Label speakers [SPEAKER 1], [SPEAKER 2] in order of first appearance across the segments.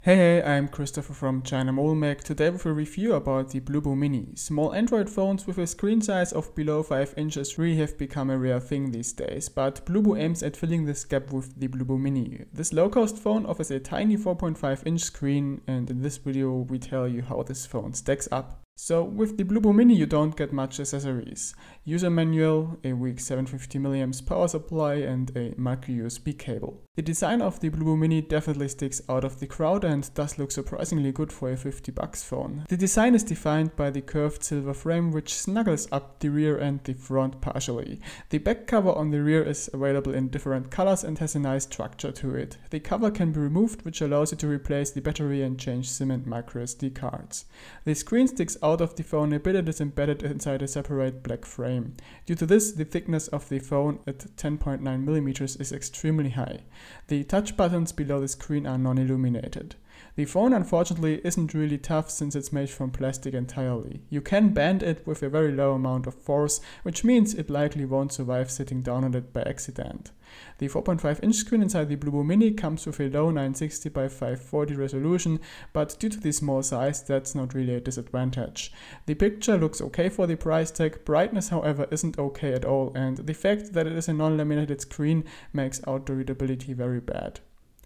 [SPEAKER 1] Hey, I'm Christopher from chinaphone. Today with a review about the Bluboo Mini. Small Android phones with a screen size of below 5 inches really have become a rare thing these days, but Bluboo aims at filling this gap with the Bluboo Mini. This low-cost phone offers a tiny 4.5-inch screen, and in this video we tell you how this phone stacks up. So with the Bluboo Mini you don't get much accessories. User manual, a weak 750mAh power supply and a micro USB cable. The design of the Bluboo Mini definitely sticks out of the crowd and does look surprisingly good for a $50 phone. The design is defined by the curved silver frame which snuggles up the rear and the front partially. The back cover on the rear is available in different colors and has a nice structure to it. The cover can be removed, which allows you to replace the battery and change SIM and micro SD cards. The screen sticks out of the phone a bit and is embedded inside a separate black frame. Due to this, the thickness of the phone at 10.9mm is extremely high. The touch buttons below the screen are non-illuminated. The phone unfortunately isn't really tough since it's made from plastic entirely. You can bend it with a very low amount of force, which means it likely won't survive sitting down on it by accident. The 4.5-inch screen inside the Bluboo Mini comes with a low 960 by 540 resolution, but due to the small size that's not really a disadvantage. The picture looks okay for the price tag, brightness however isn't okay at all, and the fact that it is a non-laminated screen makes outdoor readability very bad.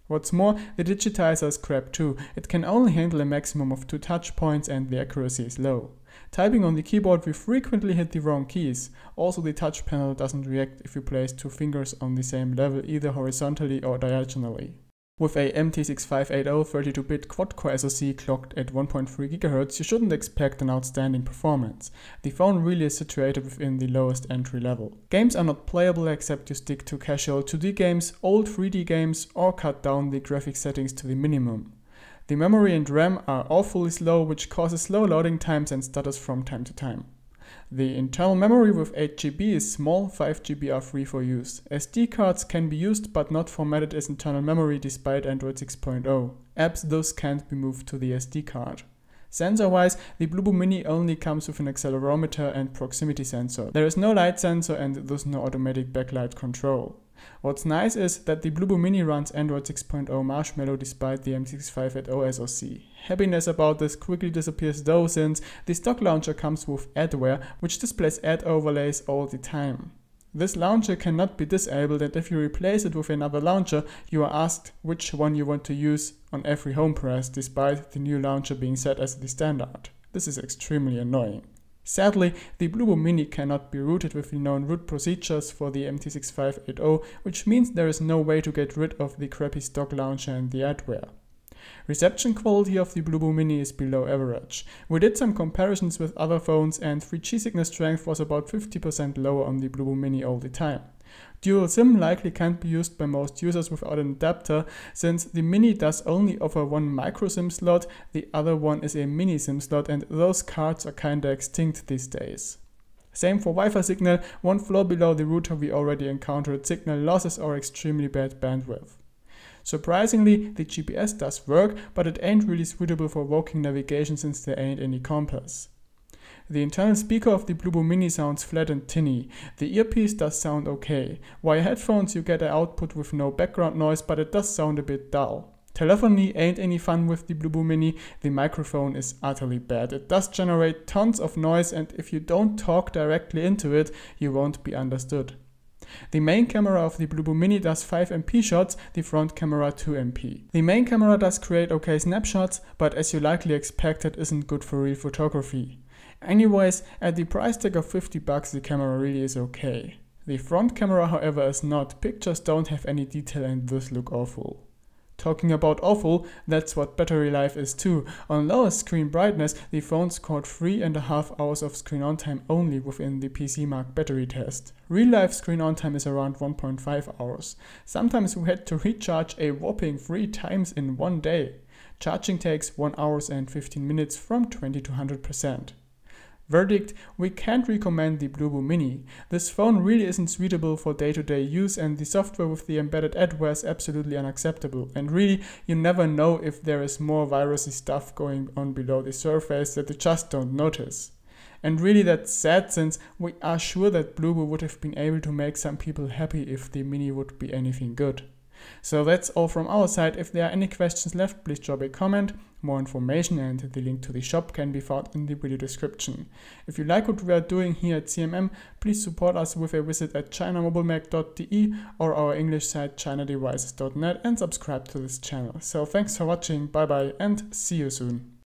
[SPEAKER 1] What's more, the digitizer is crap too. It can only handle a maximum of 2 touch points and the accuracy is low. Typing on the keyboard, we frequently hit the wrong keys. Also, the touch panel doesn't react if you place 2 fingers on the same level, either horizontally or diagonally. With a MT6580 32-bit quad-core SoC clocked at 1.3 GHz, you shouldn't expect an outstanding performance. The phone really is situated within the lowest entry level. Games are not playable except you stick to casual 2D games, old 3D games, or cut down the graphics settings to the minimum. The memory and RAM are awfully slow, which causes slow loading times and stutters from time to time. The internal memory with 8GB is small, 5GB are free for use. SD cards can be used but not formatted as internal memory despite Android 6.0. Apps thus can't be moved to the SD card. Sensor-wise, the Bluboo Mini only comes with an accelerometer and proximity sensor. There is no light sensor and thus no automatic backlight control. What's nice is that the Bluboo Mini runs Android 6.0 Marshmallow despite the MT6580 SoC. Happiness about this quickly disappears though, since the stock launcher comes with adware, which displays ad overlays all the time. This launcher cannot be disabled, and if you replace it with another launcher, you are asked which one you want to use on every home press, despite the new launcher being set as the standard. This is extremely annoying. Sadly, the Bluboo Mini cannot be rooted with the known root procedures for the MT6580, which means there is no way to get rid of the crappy stock launcher and the adware. Reception quality of the Bluboo Mini is below average. We did some comparisons with other phones and 3G signal strength was about 50% lower on the Bluboo Mini all the time. Dual SIM likely can't be used by most users without an adapter, since the Mini does only offer one micro SIM slot, the other one is a mini SIM slot, and those cards are kinda extinct these days. Same for Wi-Fi signal, one floor below the router we already encountered signal losses or extremely bad bandwidth. Surprisingly, the GPS does work, but it ain't really suitable for walking navigation since there ain't any compass. The internal speaker of the Bluboo Mini sounds flat and tinny. The earpiece does sound okay. Via headphones you get an output with no background noise, but it does sound a bit dull. Telephony ain't any fun with the Bluboo Mini. The microphone is utterly bad. It does generate tons of noise, and if you don't talk directly into it, you won't be understood. The main camera of the Bluboo Mini does 5 MP shots, the front camera 2 MP. The main camera does create okay snapshots, but as you likely expected, isn't good for real photography. Anyways, at the price tag of $50 the camera really is okay. The front camera however is not. Pictures don't have any detail and thus look awful. Talking about awful, that's what battery life is too. On lowest screen brightness, the phone scored 3.5 hours of screen on time only within the PC Mark battery test. Real life screen on time is around 1.5 hours. Sometimes we had to recharge a whopping 3 times in one day. Charging takes 1 hour and 15 minutes from 20 to 100%. Verdict: we can't recommend the Bluboo Mini. This phone really isn't suitable for day-to-day use, and the software with the embedded adware is absolutely unacceptable. And really, you never know if there is more virusy stuff going on below the surface that you just don't notice. And really that's sad, since we are sure that Bluboo would have been able to make some people happy if the Mini would be anything good. So that's all from our side. If there are any questions left, please drop a comment. More information and the link to the shop can be found in the video description. If you like what we are doing here at CMM, please support us with a visit at chinamobilemac.de or our English site chinadevices.net and subscribe to this channel. So thanks for watching, bye bye and see you soon.